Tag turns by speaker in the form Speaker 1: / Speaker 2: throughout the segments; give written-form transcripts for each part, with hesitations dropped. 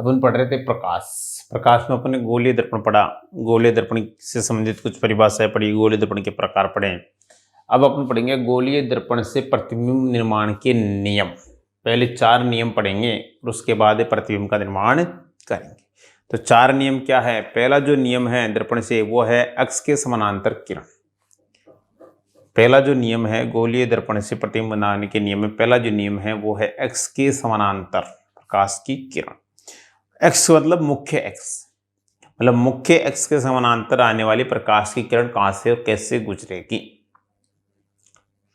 Speaker 1: अपन पढ़ रहे थे प्रकाश। प्रकाश में अपन ने गोलीय दर्पण पढ़ा, गोलीय दर्पण से संबंधित कुछ परिभाषाएं पढ़ी, गोलीय दर्पण के प्रकार पढ़े। अब अपन पढ़ेंगे गोलीय दर्पण से प्रतिबिंब निर्माण के नियम। पहले 4 नियम पढ़ेंगे और उसके बाद प्रतिबिंब का निर्माण करेंगे। तो 4 नियम क्या है? पहला जो नियम है दर्पण से वो है अक्ष के समानांतर किरण। पहला जो नियम है गोलीय दर्पण से प्रतिबिंब बनाने के नियम में पहला जो नियम है वो है अक्ष के समानांतर प्रकाश की किरण। अक्ष मतलब मुख्य अक्ष, मतलब मुख्य अक्ष के समानांतर आने वाली प्रकाश की किरण कहां से और कैसे गुजरेगी,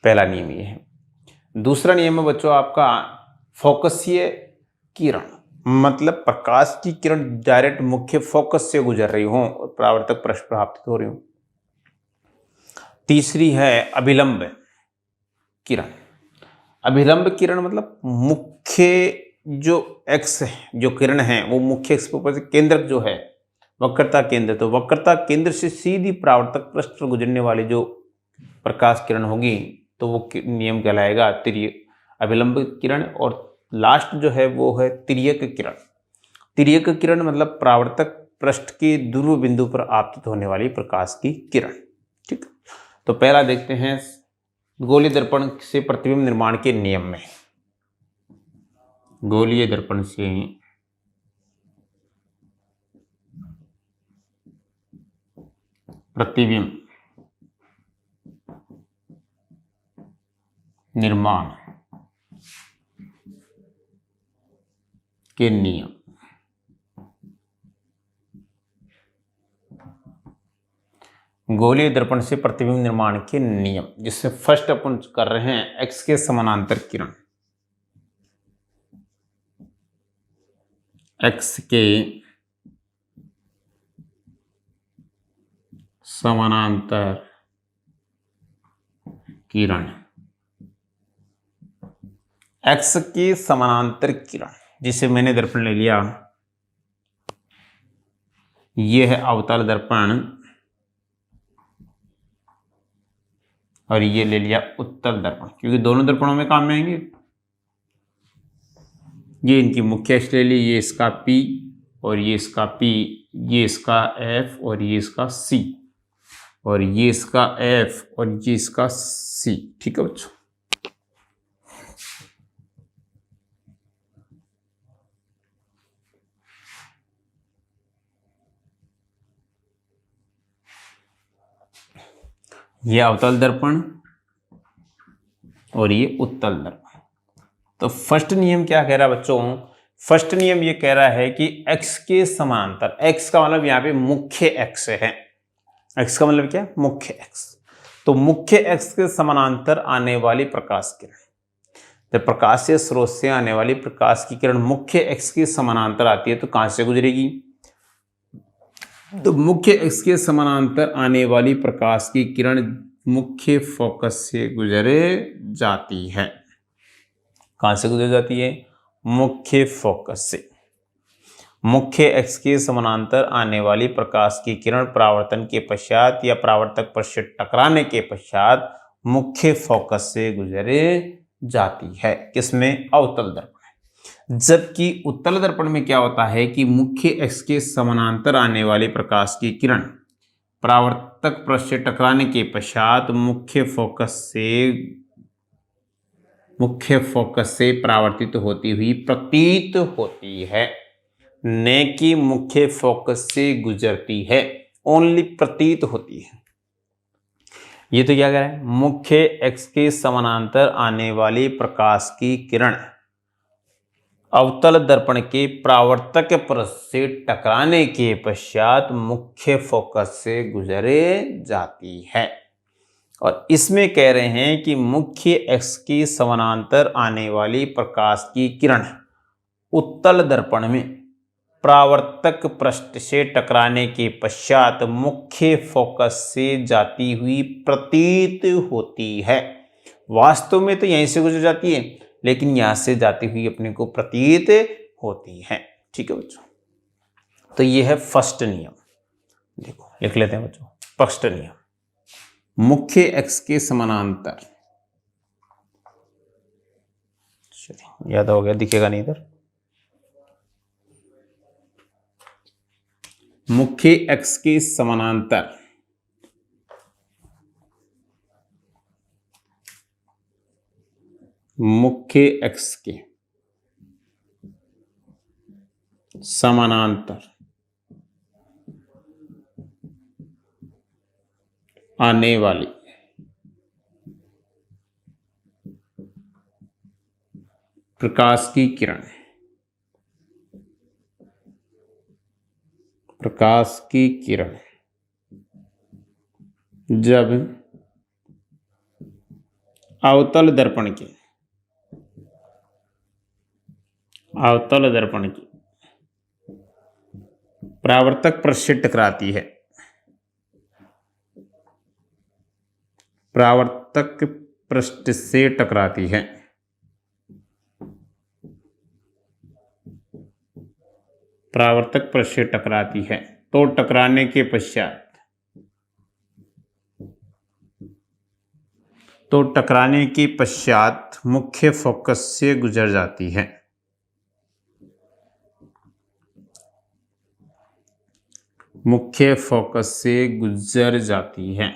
Speaker 1: पहला नियम ये है। दूसरा नियम है बच्चों आपका फोकसीय किरण, मतलब प्रकाश की किरण डायरेक्ट मुख्य फोकस से गुजर रही हो और परावर्तक पृष्ठ पर आपतित हो रही हो। तीसरी है अभिलंब किरण। अभिलंब किरण मतलब मुख्य जो एक्स है, जो किरण है वो मुख्य एक्स के ऊपर से केंद्रक जो है वक्रता केंद्र, तो वक्रता केंद्र से सीधी परावर्तक पृष्ठ पर गुजरने वाली जो प्रकाश किरण होगी तो वो नियम कहलाएगा अभिलंब किरण। और लास्ट जो है वो है तिर्यक किरण। तिर्यक किरण मतलब परावर्तक पृष्ठ के ध्रुव बिंदु पर आपतित होने वाली प्रकाश की किरण। ठीक, तो पहला देखते हैं गोलीय दर्पण से प्रतिबिंब निर्माण के नियम में। गोलीय दर्पण से प्रतिबिंब निर्माण के नियम। गोलीय दर्पण से प्रतिबिंब निर्माण के नियम, जिससे फर्स्ट अपन कर रहे हैं एक्स के समानांतर किरण। एक्स के समानांतर किरण, एक्स के समानांतर किरण जिसे मैंने दर्पण ले लिया, यह है अवतल दर्पण और ये ले लिया उत्तल दर्पण, क्योंकि दोनों दर्पणों में काम में आएंगे। ये इनकी मुख्य अक्ष ले ली, ये इसका P और ये इसका P, ये इसका F और ये इसका C, और ये इसका F और ये इसका C। ठीक है बच्चों, ये अवतल दर्पण और ये उत्तल दर्पण। तो फर्स्ट नियम क्या कह रहा है बच्चों? फर्स्ट नियम ये कह रहा है कि एक्स के समांतर, एक्स का मतलब यहाँ पे मुख्य एक्स है। एक्स का मतलब क्या? मुख्य एक्स। तो मुख्य एक्स के समानांतर आने वाली प्रकाश किरण, जब प्रकाशीय स्रोत से आने वाली प्रकाश की किरण मुख्य एक्स के समानांतर आती है तो कहां से गुजरेगी? तो मुख्य एक्स के समानांतर आने वाली प्रकाश की किरण मुख्य फोकस से गुजरे जाती है। कहां से गुजर जाती है? मुख्य फोकस से। मुख्य एक्स के समानांतर आने वाली प्रकाश की किरण परावर्तन के पश्चात या परावर्तक पृष्ठ से टकराने के पश्चात मुख्य फोकस से गुजरे जाती है। किसमें? अवतल दर्पण। जबकि उत्तल दर्पण में क्या होता है कि मुख्य एक्स के समानांतर आने वाली प्रकाश की किरण परावर्तक पृष्ठ से टकराने के पश्चात मुख्य फोकस से परावर्तित होती हुई प्रतीत होती है, न कि मुख्य फोकस से गुजरती है। ओनली प्रतीत होती है। ये तो क्या कह रहा है? मुख्य एक्स के समानांतर आने वाली प्रकाश की किरण अवतल दर्पण के परावर्तक पृष्ठ से टकराने के पश्चात मुख्य फोकस से गुजरे जाती है। और इसमें कह रहे हैं कि मुख्य एक्स के समानांतर आने वाली प्रकाश की किरण उत्तल दर्पण में परावर्तक पृष्ठ से टकराने के पश्चात मुख्य फोकस से जाती हुई प्रतीत होती है। वास्तव में तो यहीं से गुजर जाती है, लेकिन यहां से जाती हुई अपने को प्रतीत होती है। ठीक है बच्चों, तो ये है फर्स्ट नियम। देखो लिख लेते हैं बच्चों, फर्स्ट नियम मुख्य एक्स के समानांतर, याद हो गया? दिखेगा नहीं इधर। मुख्य एक्स के समानांतर मुख्य एक्स के समानांतर आने वाली प्रकाश की किरण जब अवतल दर्पण के परावर्तक पृष्ठ से टकराती है, परावर्तक पृष्ठ से टकराती है, परावर्तक पृष्ठ से टकराती है, तो टकराने के पश्चात मुख्य फोकस से गुजर जाती है। मुख्य फोकस से गुजर जाती है।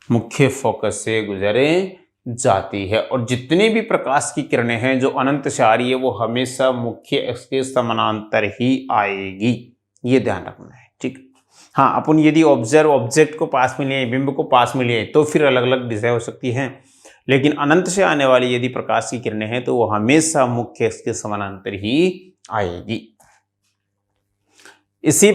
Speaker 1: मुख्य फोकस से गुजरे जाती है और जितनी भी प्रकाश की किरणें हैं जो अनंत से आ रही है वो हमेशा मुख्य एक्स के समानांतर ही आएगी, ये ध्यान रखना है। ठीक। हाँ, अपन यदि ऑब्जेक्ट को पास में लिए, बिंब को पास में लिए तो फिर अलग अलग दिशाएं हो सकती हैं, लेकिन अनंत से आने वाली यदि प्रकाश की किरणें हैं तो वो हमेशा मुख्य एक्स के समानांतर ही आएगी। इसी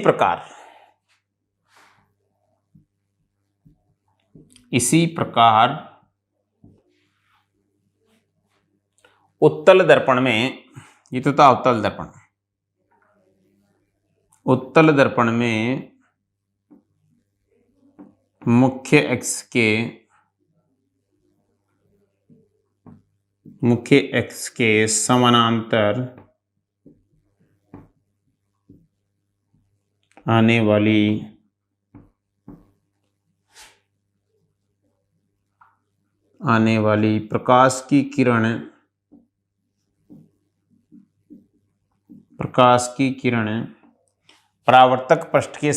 Speaker 1: प्रकार उत्तल दर्पण में, ये तो था अवतल दर्पण, उत्तल दर्पण में मुख्य एक्स के समानांतर आने वाली प्रकाश की किरण परावर्तक पृष्ठ के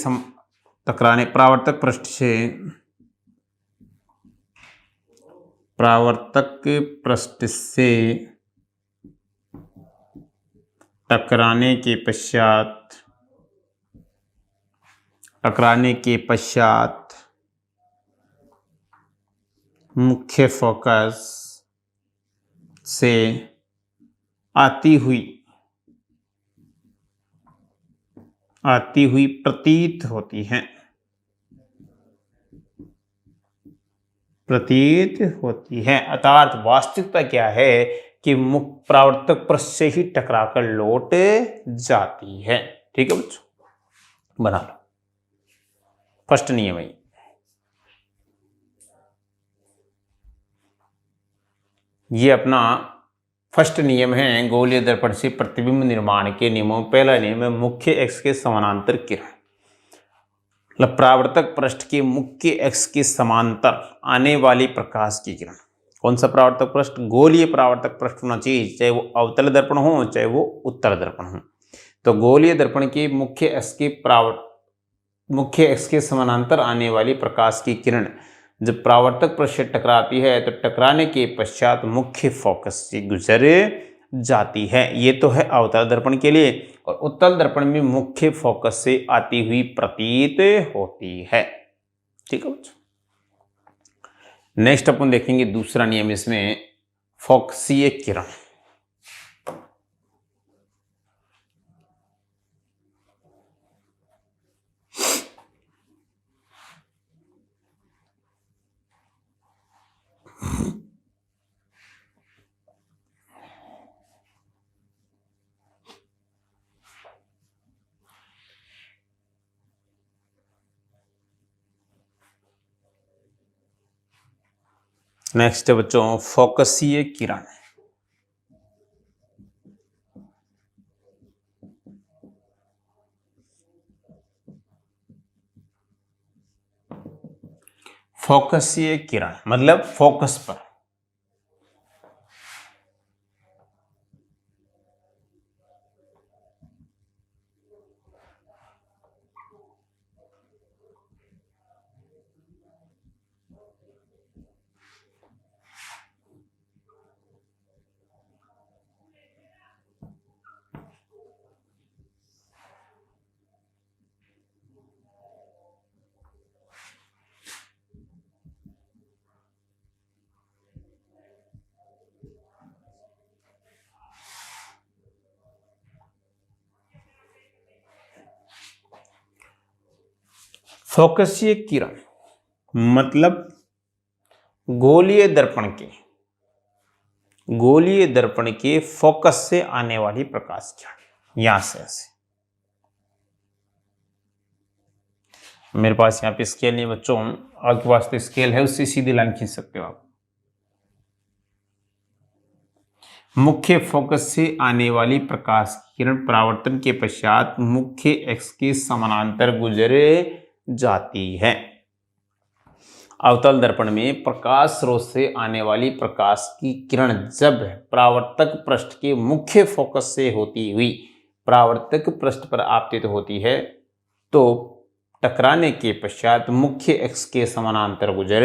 Speaker 1: परावर्तक पृष्ठ से टकराने के पश्चात मुख्य फोकस से आती हुई प्रतीत होती है। अर्थात वास्तविकता क्या है कि मुख्य परावर्तक पृष्ठ से ही टकराकर लौट जाती है। ठीक है बच्चों, बना लो। फर्स्ट नियम है ये अपना फर्स्ट नियम है गोलीय दर्पण से प्रतिबिंब निर्माण के नियमों। पहला नियम है मुख्य एक्स के समानांतर किरण, मतलब परावर्तक पृष्ठ के मुख्य एक्स के समांतर आने वाली प्रकाश की किरण। कौन सा परावर्तक पृष्ठ? गोलीय परावर्तक पृष्ठ होना चाहिए, चाहे वो अवतल दर्पण हो चाहे वो उत्तल दर्पण हो। तो गोलीय दर्पण के मुख्य एक्स के समानांतर आने वाली प्रकाश की किरण जब परावर्तक पृष्ठ से टकराती है तो टकराने के पश्चात मुख्य फोकस से गुजर जाती है। ये तो है अवतल दर्पण के लिए। और उत्तल दर्पण में मुख्य फोकस से आती हुई प्रतीत होती है। ठीक है बच्चों, नेक्स्ट अपन देखेंगे दूसरा नियम इसमें, फोकसीय किरण। नेक्स्ट है बच्चों फोकसीय किरण। फोकसीय किरण मतलब फोकस पर, फोकसीय किरण मतलब गोलीय दर्पण के फोकस से आने वाली प्रकाश किरण। यहां से ऐसे मेरे पास यहाँ पे स्केल नहीं बच्चों, आपके पास तो स्केल है, उससे सीधी लाइन खींच सकते हो आप। मुख्य फोकस से आने वाली प्रकाश किरण परावर्तन के पश्चात मुख्य एक्स के समानांतर गुजर जाती है। अवतल दर्पण में प्रकाश स्रोत से आने वाली प्रकाश की किरण जब परावर्तक पृष्ठ के मुख्य फोकस से होती हुई परावर्तक पृष्ठ पर आपतित होती है तो टकराने के पश्चात मुख्य एक्स के समानांतर गुजर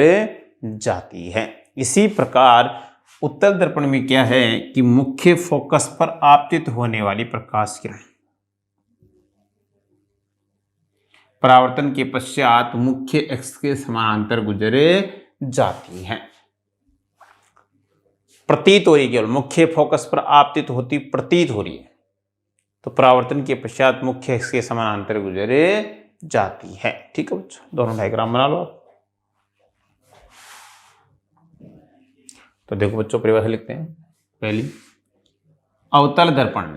Speaker 1: जाती है। इसी प्रकार उत्तल दर्पण में क्या है कि मुख्य फोकस पर आपतित होने वाली प्रकाश किरण परावर्तन के पश्चात मुख्य एक्स के समानांतर गुजरे जाती हैं। प्रतीत हो रही, केवल मुख्य फोकस पर आपतित होती प्रतीत हो रही है, तो परावर्तन के पश्चात मुख्य एक्स के समानांतर गुजरे जाती है। ठीक है बच्चों, दोनों डायग्राम बना लो आप। तो देखो बच्चों, परिभाषा लिखते हैं। पहली, अवतल दर्पण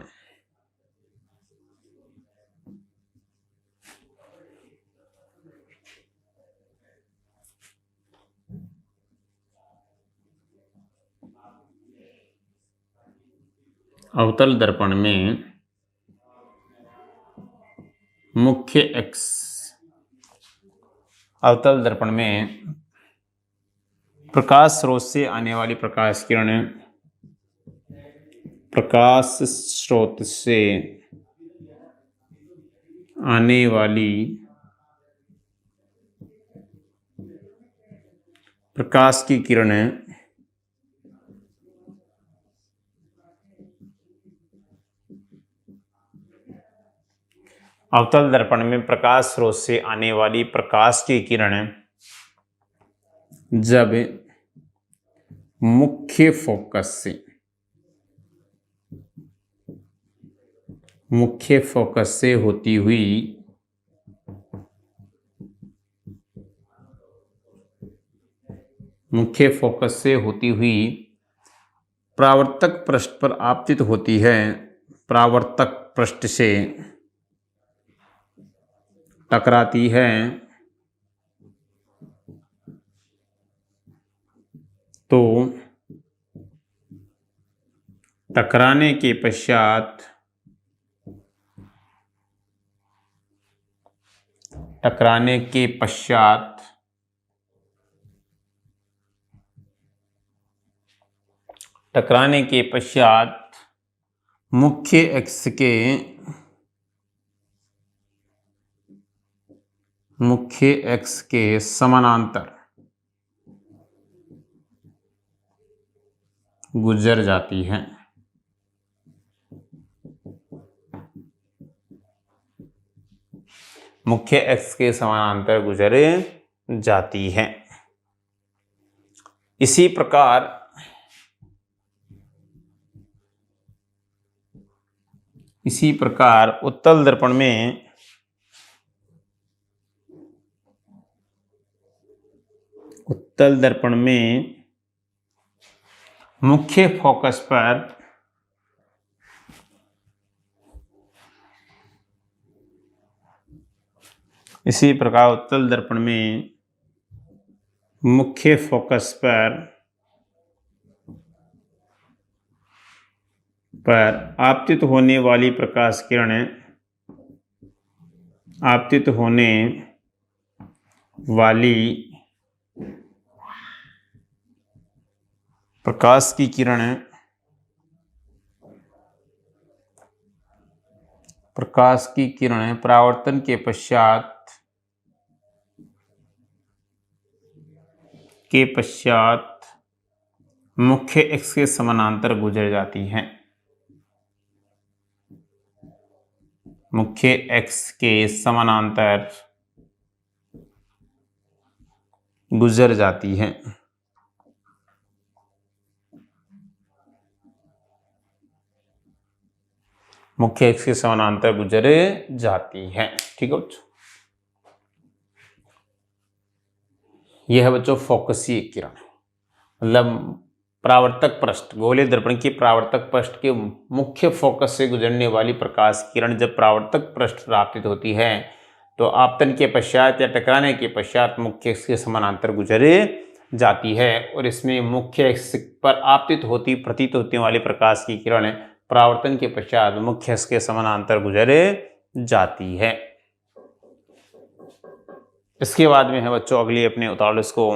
Speaker 1: में मुख्य एक्स, अवतल दर्पण में प्रकाश स्रोत से आने वाली प्रकाश किरण प्रकाश स्रोत से आने वाली प्रकाश की किरण अवतल दर्पण में प्रकाश स्रोत से आने वाली प्रकाश की किरण जब मुख्य फोकस से होती हुई परावर्तक पृष्ठ पर आपतित होती है, परावर्तक पृष्ठ से टकराती है तो टकराने के पश्चात मुख्य एक्स के समानांतर गुजर जाती है। मुख्य एक्स के समानांतर गुजर जाती है। इसी प्रकार उत्तल दर्पण में मुख्य फोकस पर उत्तल दर्पण में मुख्य फोकस पर आपतित होने वाली प्रकाश किरण प्रकाश की किरण परावर्तन के पश्चात मुख्य एक्स के समानांतर गुजर जाती हैं। मुख्य एक्स के समानांतर गुजर जाती हैं। मुख्य एक्स के समानांतर गुजर जाती है। ठीक है बच्चों, यह है बच्चों फोकसीय किरण, मतलब परावर्तक पृष्ठ, गोलीय दर्पण के परावर्तक पृष्ठ के मुख्य फोकस से गुजरने वाली प्रकाश किरण जब परावर्तक पृष्ठ पर आपतित होती है तो आपतन के पश्चात या टकराने के पश्चात मुख्य अक्ष के समानांतर गुजरे जाती है, और इसमें मुख्य अक्ष पर आपतित होती प्रतीत होने वाली प्रकाश की किरण परावर्तन के पश्चात मुख्य अक्ष के समानांतर गुजरे जाती है। इसके बाद में है बच्चों अगली अपने उतारो इसको,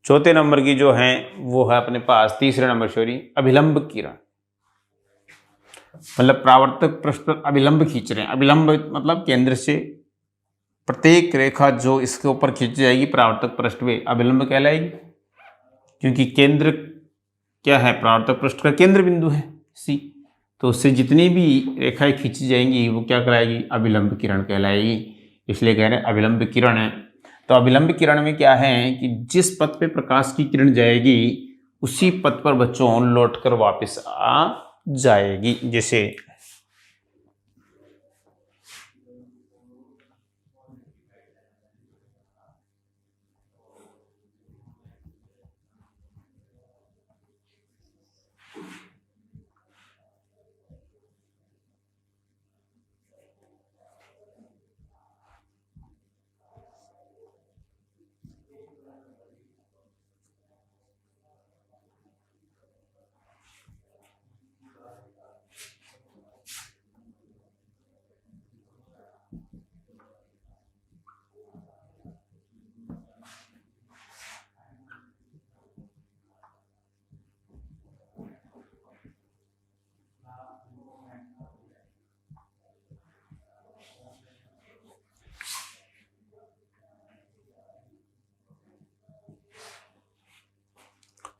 Speaker 1: चौथे नंबर की जो है वो है अपने पास तीसरे नंबर सॉरी अभिलंब किरण, मतलब परावर्तक पृष्ठ पर अभिलंब खींच रहे हैं। अभिलंब मतलब केंद्र से प्रत्येक रेखा जो इसके ऊपर खींची जाएगी परावर्तक पृष्ठ पे अभिलंब कहलाएगी, क्योंकि केंद्र क्या है, परावर्तक पृष्ठ का केंद्र बिंदु है सी, तो उससे जितनी भी रेखाएं खींची जाएंगी वो क्या कहलाएगी, अभिलंब किरण कहलाएगी, इसलिए कह रहे हैं अभिलंब किरण है। तो अभिलंब किरण में क्या है कि जिस पथ पे प्रकाश की किरण जाएगी उसी पथ पर बच्चों लौटकर वापस आ जाएगी। जैसे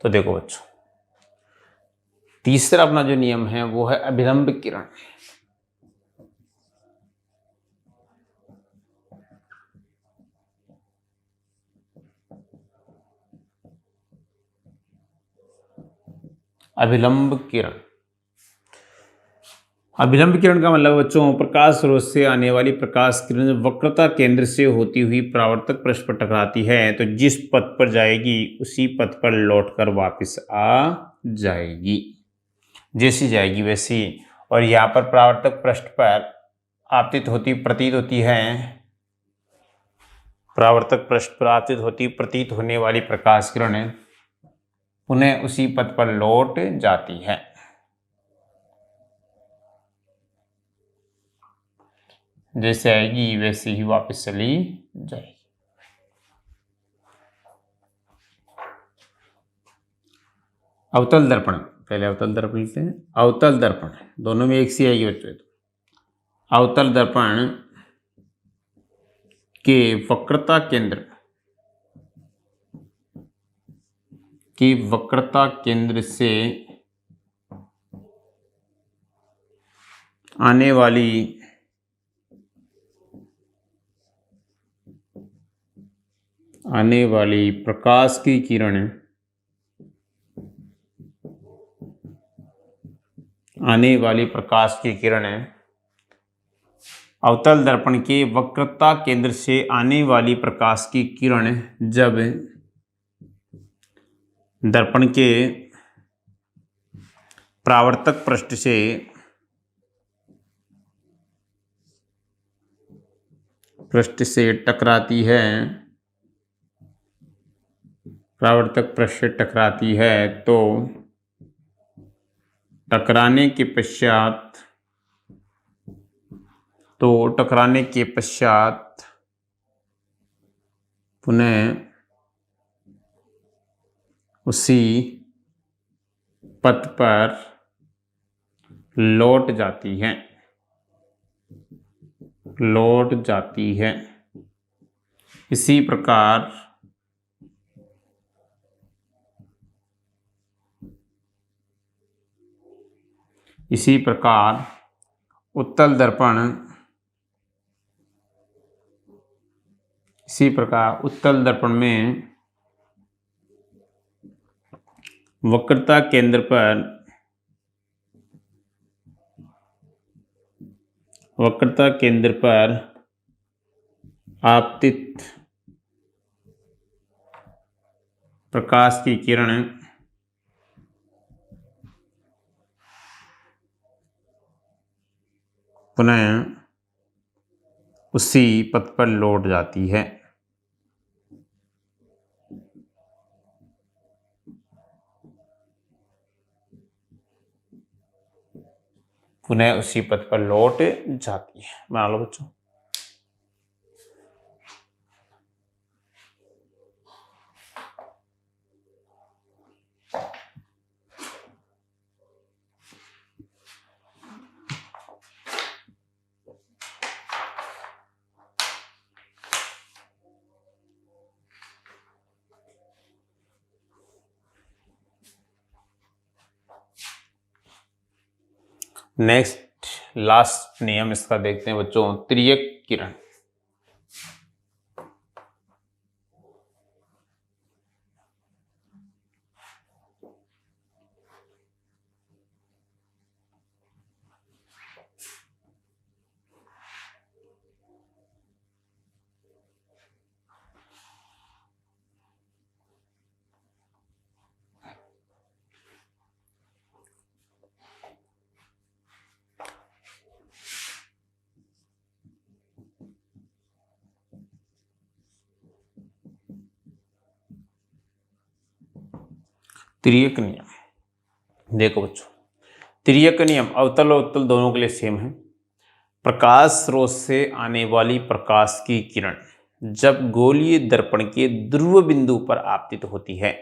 Speaker 1: तो देखो बच्चों तीसरा अपना जो नियम है वो है अभिलंब किरण। अभिलंब किरण, अभिलंब किरण का मतलब बच्चों प्रकाश स्रोत से आने वाली प्रकाश किरण वक्रता केंद्र से होती हुई परावर्तक पृष्ठ पर टकराती है तो जिस पथ पर जाएगी उसी पथ पर लौटकर वापस आ जाएगी, जैसी जाएगी वैसी। और यहाँ पर परावर्तक पृष्ठ पर आपतित होती प्रतीत होती है, परावर्तक पृष्ठ पर आपतित होती प्रतीत होने वाली प्रकाश किरण पुनः उसी पथ पर लौट जाती है। जैसे आएगी वैसे ही वापस चली जाएगी। अवतल दर्पण, पहले अवतल दर्पण लिखते हैं। अवतल दर्पण दोनों में एक सी आएगी बच्चों। अवतल दर्पण के वक्रता केंद्र की वक्रता केंद्र से आने वाली प्रकाश की किरण अवतल दर्पण के वक्रता केंद्र से आने वाली प्रकाश की किरण जब दर्पण के परावर्तक पृष्ठ से टकराती है, परावर्तक पृष्ठ से टकराती है तो टकराने के पश्चात पुनः उसी पथ पर लौट जाती है। इसी प्रकार उत्तल दर्पण में वक्रता केंद्र पर वक्रता केंद्र पर आपतित प्रकाश की किरण पुनः उसी पथ पर लौट जाती है। पुनः उसी पथ पर लौट जाती है। बना लो बच्चों। नेक्स्ट लास्ट नियम इसका देखते हैं बच्चों, तिर्यक किरण। तिर्यक नियम देखो बच्चों, तिर्यक नियम अवतल और उत्तल दोनों के लिए सेम है। प्रकाश स्रोत से आने वाली प्रकाश की किरण जब गोलीय दर्पण के ध्रुव बिंदु पर आपतित होती है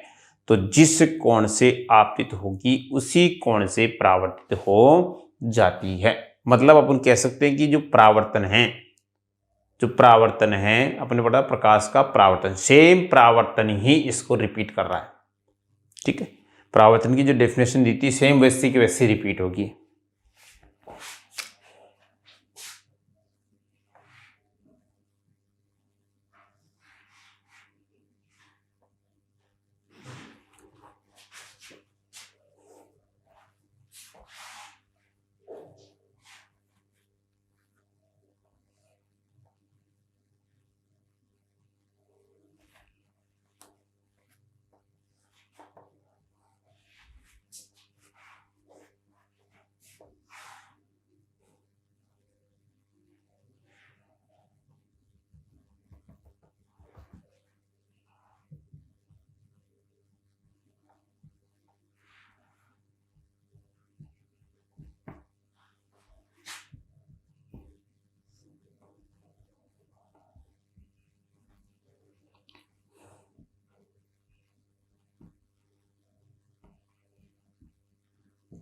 Speaker 1: तो जिस कोण से आपतित होगी उसी कोण से परावर्तित हो जाती है। मतलब अपन कह सकते हैं कि जो परावर्तन है अपने पढ़ा प्रकाश का परावर्तन, सेम परावर्तन ही इसको रिपीट कर रहा है। ठीक है, परावर्तन की जो डेफिनेशन दी थी सेम वैसी की वैसी रिपीट होगी।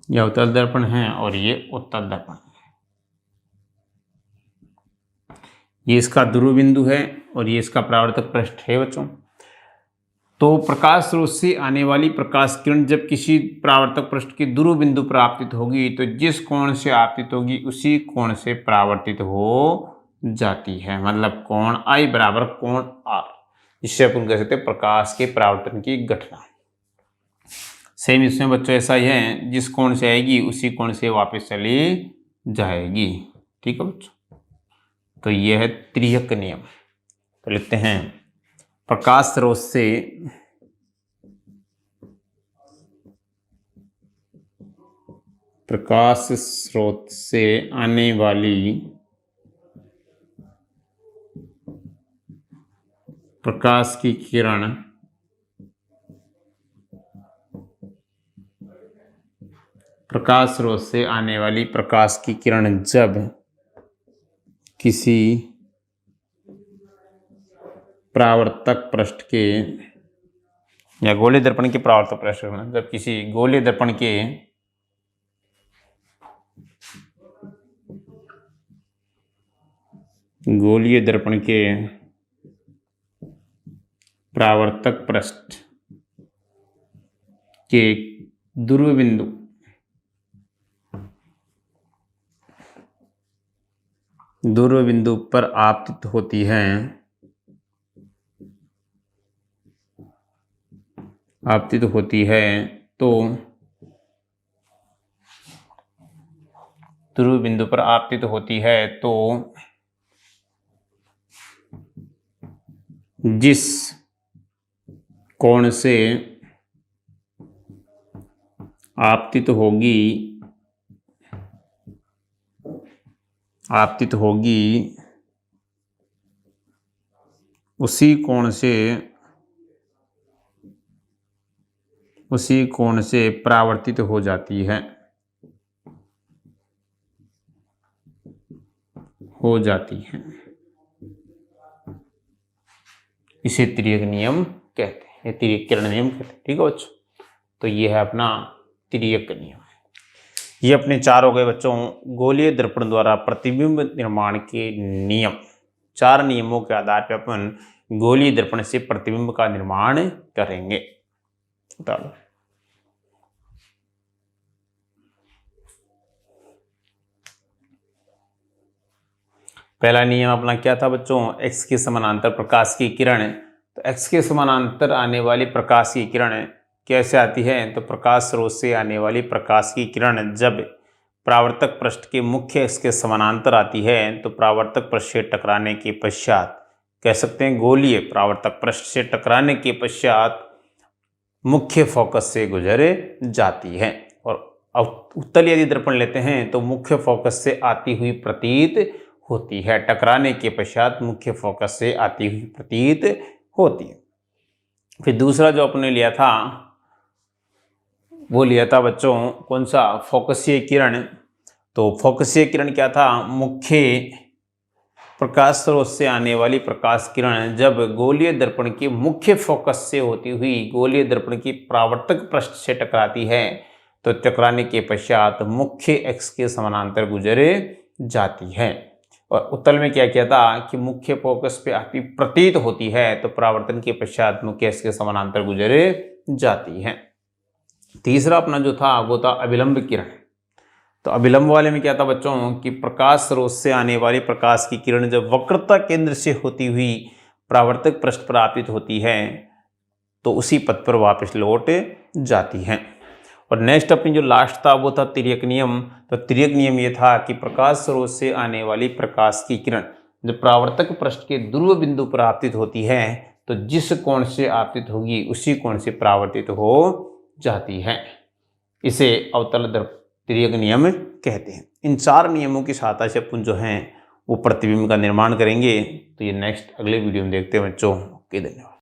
Speaker 1: यह अवतल दर्पण है और ये उत्तल दर्पण। ये इसका ध्रुव बिंदु है और ये इसका परावर्तक पृष्ठ है बच्चों। तो प्रकाश स्रोत से आने वाली प्रकाश किरण जब किसी परावर्तक पृष्ठ के ध्रुव बिंदु पर आपतित होगी तो जिस कोण से आपतित होगी उसी कोण से परावर्तित हो जाती है। मतलब कोण I बराबर कोण R, इससे अपन कह सकते हैं प्रकाश के परावर्तन की घटना। सेम इसमें बच्चों ऐसा ही है, जिस कोण से आएगी उसी कोण से वापस चली जाएगी। ठीक है बच्चों, तो यह है तिर्यक नियम। तो लिखते हैं प्रकाश स्रोत से आने वाली प्रकाश की किरण प्रकाश स्रोत से आने वाली प्रकाश की किरण जब किसी परावर्तक पृष्ठ के या गोलीय दर्पण के परावर्तक पृष्ठ में, जब किसी गोलीय दर्पण के परावर्तक पृष्ठ के ध्रुव बिंदु पर आपतित होती है तो ध्रुव बिंदु पर आपतित होती है तो जिस कोण से आपतित होगी उसी कोण से परावर्तित हो जाती है, इसे तिर्यक नियम कहते हैं, तिर्यक किरण नियम कहते हैं। ठीक है बच्चों, तो ये है अपना तिर्यक नियम। ये अपने 4 हो गए बच्चों गोलीय दर्पण द्वारा प्रतिबिंब निर्माण के नियम। 4 नियमों के आधार पर अपन गोलीय दर्पण से प्रतिबिंब का निर्माण करेंगे। चलो पहला नियम अपना क्या था बच्चों, x के समानांतर प्रकाश की किरण। तो x के समानांतर आने वाली प्रकाश की किरण कैसे आती है, तो प्रकाश स्रोत से आने वाली प्रकाश की किरण जब परावर्तक पृष्ठ के मुख्य अक्ष के समानांतर आती है तो परावर्तक पृष्ठ से टकराने के पश्चात, कह सकते हैं गोलीय परावर्तक पृष्ठ से टकराने के पश्चात मुख्य फोकस से गुजर जाती है। और अब उत्तल यदि दर्पण लेते हैं तो मुख्य फोकस से आती हुई प्रतीत होती है, टकराने के पश्चात मुख्य फोकस से आती हुई प्रतीत होती है। फिर दूसरा जो अपने लिया था वो लिया था बच्चों कौन सा, फोकसीय किरण। तो फोकसीय किरण क्या था, मुख्य प्रकाश स्रोत से आने वाली प्रकाश किरण जब गोलीय दर्पण के मुख्य फोकस से होती हुई गोलीय दर्पण की परावर्तक पृष्ठ से टकराती है तो टकराने के पश्चात मुख्य अक्ष के समानांतर गुजर जाती है। और उत्तल में क्या किया था कि मुख्य फोकस पे आती प्रतीत होती है तो परावर्तन के पश्चात मुख्य अक्ष के समानांतर गुजर जाती है। तीसरा अपना जो था वो था अभिलंब किरण। तो अभिलंब वाले में क्या था बच्चों कि प्रकाश स्रोत से आने वाली प्रकाश की किरण जब वक्रता केंद्र से होती हुई परावर्तक पृष्ठ पर आपतित होती है तो उसी पथ पर वापस लौट जाती है। और नेक्स्ट अपनी जो लास्ट था वो था तिर्यक नियम। तो तिर्यक नियम ये था कि प्रकाश स्रोत से आने वाली प्रकाश की किरण जब परावर्तक पृष्ठ के ध्रुव बिंदु पर आपतित होती है तो जिस कोण से आपतित होगी उसी कोण से परावर्तित हो जाती है। इसे अवतल तिर्यक नियम कहते हैं। इन 4 नियमों की सहायता से अपन जो हैं वो प्रतिबिंब का निर्माण करेंगे। तो ये नेक्स्ट अगले वीडियो में देखते हैं बच्चों। ओके, धन्यवाद।